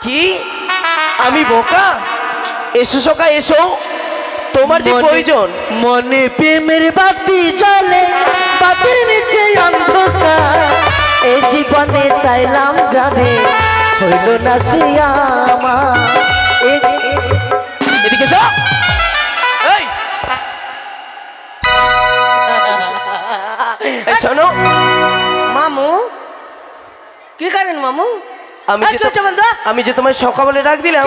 কি আমি বোকা? এসো সখা এসো, তোমার যে প্রয়োজন। মনে প্রেমের বাতি জ্বলে, বাতির নিচে অন্ধকার, এই জীবনে চাইলাম জানে হইল না সিয়ামা। এদিকে এসো। এই শোনো মামু, কি করেন মামু? আমি যে তোমার সখা বলে ডাক দিলাম।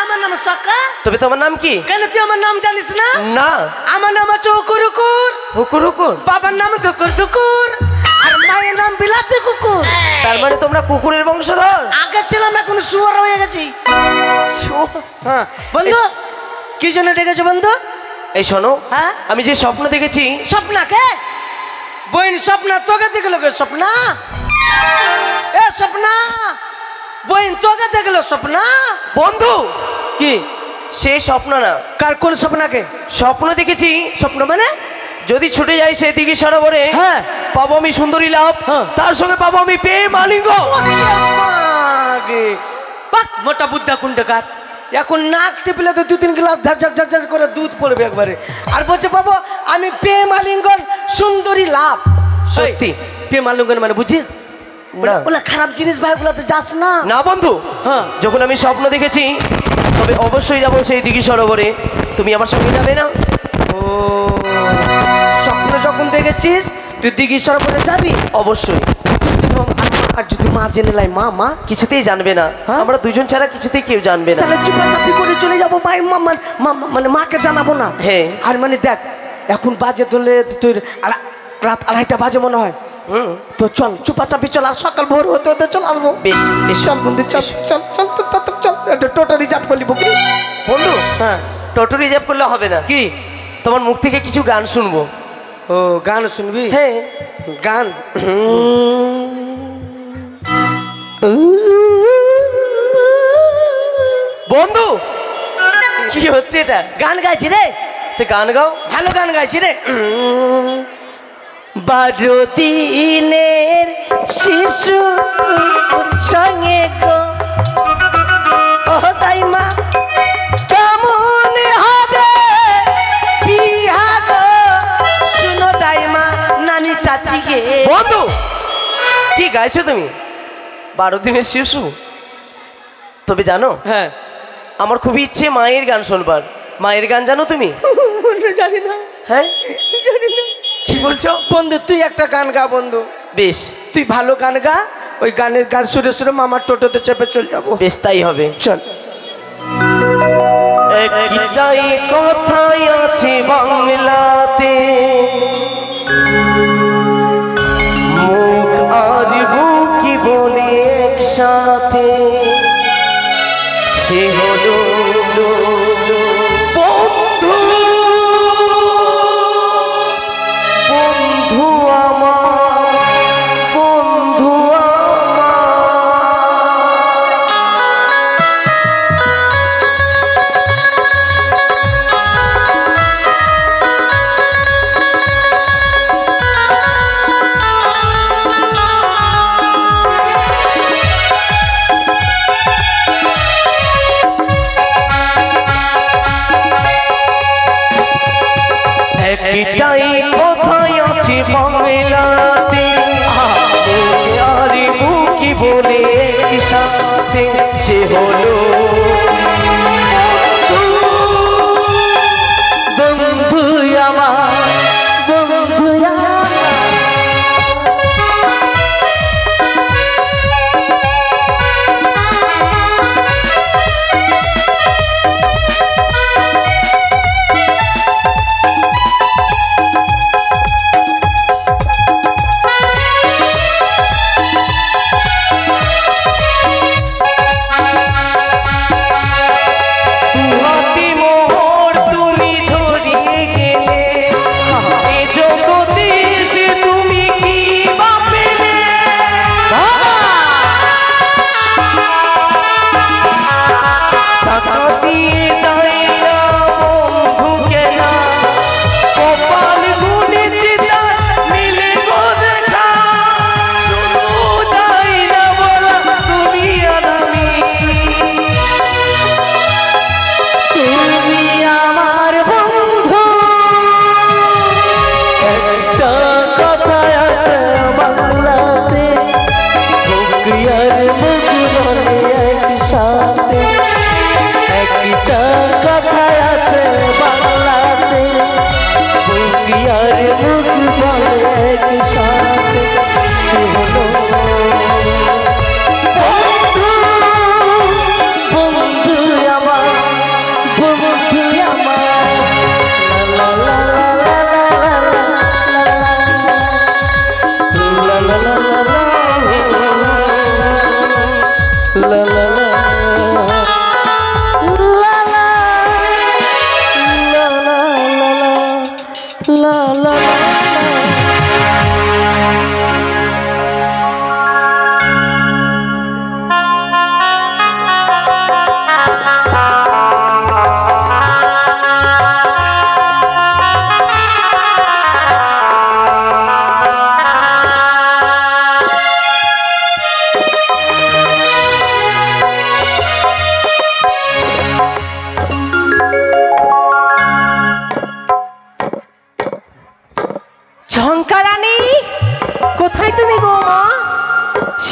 আমার নাম সখা। তবে তোমার নাম কি? কেন তুই আমার নাম জানিস না? না, আমার নাম হচ্ছে হুকুর হুকুর। হুকুর হুকুর? বাবার নাম ধুকুর ধুকুর, আর মায়ের নাম বিলাতি কুকুর। তার মানে তোমরা কুকুরের বংশধর? আগে ছিলাম, এখন শুয়ার হয়ে গেছি। হ্যাঁ বন্ধু, কি জন্য ডেকেছো বন্ধু? এই শোনো, হ্যাঁ আমি যে স্বপ্ন দেখেছি। স্বপ্নাকে? বইন স্বপ্না তোকে দেখলো কে? স্বপ্না এ স্বপ্না, বইন তোকে দেখলো স্বপ্না? বন্ধু কি সে স্বপ্ন না। কার কোন স্বপ্নাকে? স্বপ্ন দেখেছি। স্বপ্ন মানে? যদি ছুটে যাই সেই দিকে সরোবরে, হ্যাঁ পাবো আমি সুন্দরী লাভ, তার সঙ্গে পাবো আমি প্রেম আলিঙ্গ। মোটা বুদ্ধা কুন্ডকার, এখন নাক টিপলে তো 2-3 গ্লাস ঝাঝ ঝাঝ ঝাঝ করে দুধ পড়বে একবারে। আর বলছে বাবু আমি প্রেম আলিঙ্গন সুন্দরী লাভ। সত্যি প্রেম আলিঙ্গন মানে বুঝিস? ওলা খারাপ জিনিস ভাই, ওগুলাতে যাস না। না বন্ধু, হ্যাঁ যখন আমি স্বপ্ন দেখেছি তবে অবশ্যই যাবো সেই দিঘি সরোবরে। তুমি আমার সঙ্গে যাবে না? ও স্বপ্ন যখন দেখেছিস তুই দিঘি সরোবরে যাবি? অবশ্যই। আর যদি মা জেনে লাই? মা মা কিছুতেই জানবে না, আমরা দুজন ছাড়া কিছুতেই কেউ জানবে না। তাহলে চুপাচাপি করে চলে যাবো মায়ের মানে মাকে জানাবো না। হ্যাঁ। আর মানে দেখ এখন বাজে ধরলে তুই রাত 2:30 বাজে মনে হয়। তো চল চুপাচাপি চল, আর সকাল ভোর হতে হতে চল আসবো। বেশ বেশ চল বন্ধু চল চল চল চল চল। টোটো রিজার্ভ করলি বুকি? বন্ধু হ্যাঁ টোটো রিজার্ভ করলে হবে না। কি? তোমার মুখ থেকে কিছু গান শুনবো। ও গান শুনবি? হ্যাঁ গান। বন্ধু কি হচ্ছে এটা? গান গাইছি রে। গান গাও। ভালো গান গাইছি রে। 12 দিনের শিশু সঙ্গে গো ও তাই মা কেমন হবে বিহা গো, শুনো তাই মা নানি চাচি গে। বন্ধু কি গাইছো তুমি? 12 দিনের শিশু? তবে জানো, হ্যাঁ আমার খুবই ইচ্ছে মায়ের গান শুনবার। মায়ের গান জানো তুমি? জানি না। হ্যাঁ জানি না। কি বলছো? বন্ধু তুই একটা গান গা বন্ধু। বেশ, তুই ভালো গান গা, ওই গানের গান সুরে সুরে মামার টোটোতে চেপে চল যাবো। বেশ তাই হবে। চল। একটাই কথাই আছে বাংলাতে, মুখ আর বুকি বলে একসাথে, সে হলো বন্ধু। বন্ধু আমার, বন্ধু একটাই কথাই আছে বাংলাতে, আর বুকি বলে একসাথে, সে হলো বন্ধু আমার, বন্ধু আমার।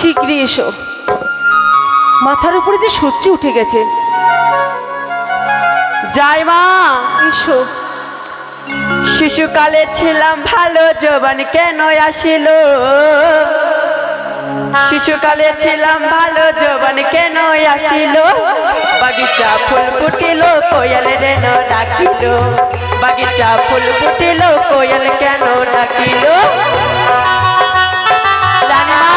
শীঘ্রই এসো, মাথার উপরে যে সূর্য উঠে গেছে। যাই মা। এসো। শিশুকালে ছিলাম ভালো, যৌবন কেন আসিল? শিশুকালে ছিলাম ভালো, যৌবন কেন আসিল? বাগিচা ফুল ফুটিল, কোয়েল যেন ডাকিল। বাগিচা ফুল ফুটিল, কোয়েল কেন ডাকিল? রানীমা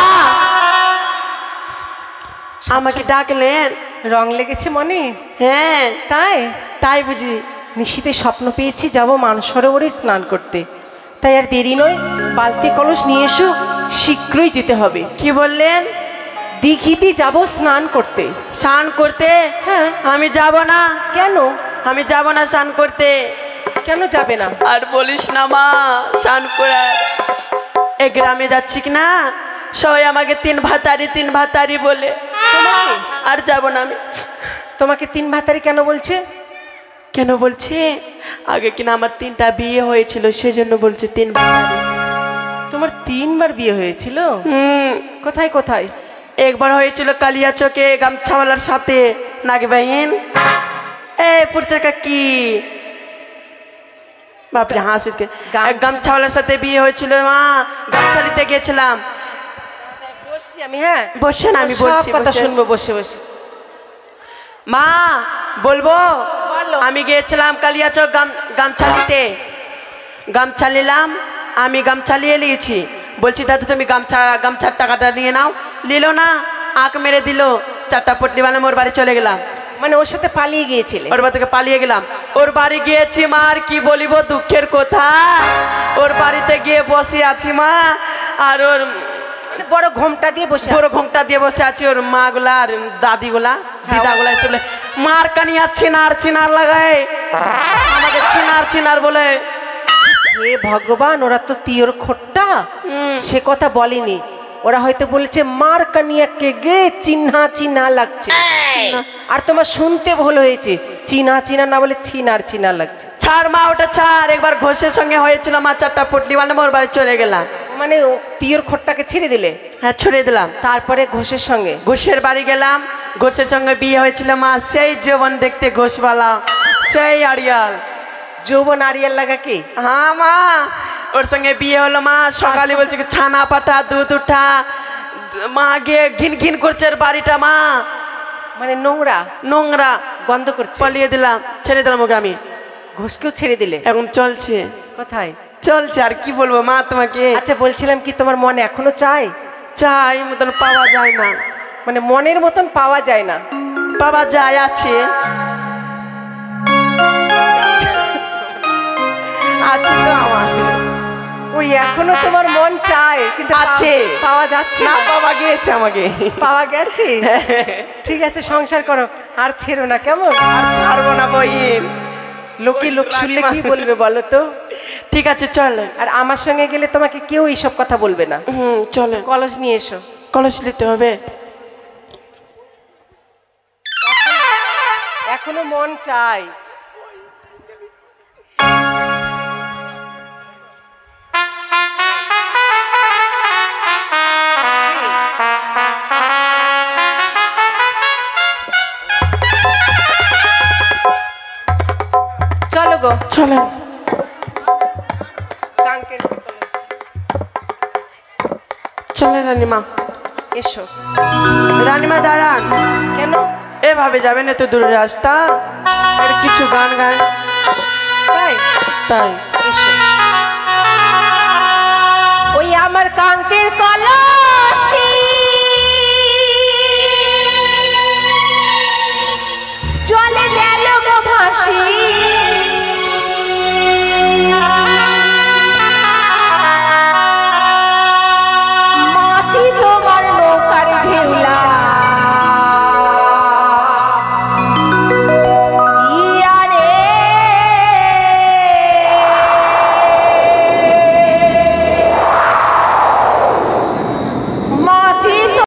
আমাকে ডাকলেন? রং লেগেছে মনে? হ্যাঁ তাই? তাই বুঝি। নিশীতে স্বপ্ন পেয়েছি যাব মানসরোবরে স্নান করতে, তাই আর দেরি নয়, বালতি কলস নিয়ে এসো, শীঘ্রই যেতে হবে। কি বললেন? দিঘিতে যাব স্নান করতে। স্নান করতে? হ্যাঁ। আমি যাব না। কেন? আমি যাব না স্নান করতে। কেন যাবে না? আর বলিস না মা, স্নান করে এই গ্রামে যাচ্ছি কি না, সবাই আমাকে তিন ভাতারি বলে। তোমাকে? আর যাব না আমি। তোমাকে তিন ভাতারি কেন বলছে? কেন বলছে? আগে কিনা আমার 3টা বিয়ে হয়েছিল, সেজন্য বলছে তিন ভাতারি। তোমার 3বার বিয়ে হয়েছিল? কোথায় কোথায়? একবার হয়েছিল কালিয়াচকে গামছাওয়ালার সাথে, নাগবাইন। পুরচা কাকি বাপরে হাসিকে। গামছাওয়ালার সাথে বিয়ে হয়েছিল মা, গামছালিতে গিয়েছিলাম। বসছি আমি। হ্যাঁ বসেন, আমি বলছি। কথা শুনবো বসে বসে। মা বলবো? বলো। আমি গিয়েছিলাম কালিয়াচক গামছালিতে, গামছা নিলাম। আমি গামছা নিয়ে নিয়েছি, বলছি দাদা তুমি গামছার টাকাটা নিয়ে নাও। নিল না, আঁক মেরে দিল। 4টা পটলি বানাম, ওর বাড়ি চলে গেলাম। মানে ওর সাথে পালিয়ে গিয়েছিলে? ওর বাড়ি থেকে পালিয়ে গেলাম। ওর বাড়ি গিয়েছি মা, আর কি বলিব দুঃখের কথা। ওর বাড়িতে গিয়ে বসে আছি মা, আর ওর বড় ঘোমটা দিয়ে বসে, বড় ঘোমটা দিয়ে বসে আছি। ওর মা গুলা আর দাদিগুলা দিদাগুলা এসে বলে মার কানিয়া চিনার লাগায় আমাকে, চিনার বলে। হে ভগবান, ওরা তো তিয়র খোট্টা, সে কথা বলেনি। ওরা হয়তো বলেছে মার কানিয়াকে গে চিহ্না লাগছে। আর তোমার শুনতে ভুল হয়েছে, চিনা না বলে চিনার লাগছে। ছাড় মা, ওটা ছাড়। একবার ঘোষের সঙ্গে হয়েছিল মা, 4টা পটলি বানাম, ওর বাড়ি চলে গেলাম। মানে তিয়র খোট্টাকে ছেড়ে দিলে? হ্যাঁ ছড়িয়ে দিলাম। তারপরে ঘোষের সঙ্গে? ঘোষের বাড়ি গেলাম, ঘোষের সঙ্গে বিয়ে হয়েছিল মা। সেই জীবন দেখতে ঘোষবালা, সেই আড়িয়াল। যৌবন আড়িয়াল লাগা কি? হ্যাঁ মা, ওর সঙ্গে বিয়ে হলো মা। সকালে বলছে ছানা পাঠা, দুধ উঠা। মা গিয়ে ঘিন করছে ওর বাড়িটা মা। মানে নোংরা বন্ধ করছে। পালিয়ে দিলাম, ছেড়ে দিলাম ওকে আমি। ঘোষকেও ছেড়ে দিলে? এখন চলছে। কোথায় চলছে, আর কি বলবো মা তোমাকে। আচ্ছা বলছিলাম কি, তোমার মন এখনো চাই মতন পাওয়া যায় না। মানে মনের মতন পাওয়া যায় না? পাওয়া যায়, আছে তো আমার। ওই এখনো তোমার মন চায়, কিন্তু আছে, পাওয়া যাচ্ছে না। না? পাওয়া গিয়েছে আমাকে। পাওয়া গেছে? ঠিক আছে, সংসার করো, আর ছেড়ো না, কেমন? আর ছাড়বো না বইন। লোক শুনলে কি বলবে বলো তো? ঠিক আছে চল। আর আমার সঙ্গে গেলে তোমাকে কেউ এইসব কথা বলবে না। চলে। কলস নিয়ে এসো। কলস নিতে হবে? এখনো মন চাই। চলো গো, চলেন। চলে রানীমা। এসো। রানীমা দাঁড়ান। কেন? এভাবে যাবেন, এত দূরের রাস্তা, আর কিছু গান গান। তাই? তাই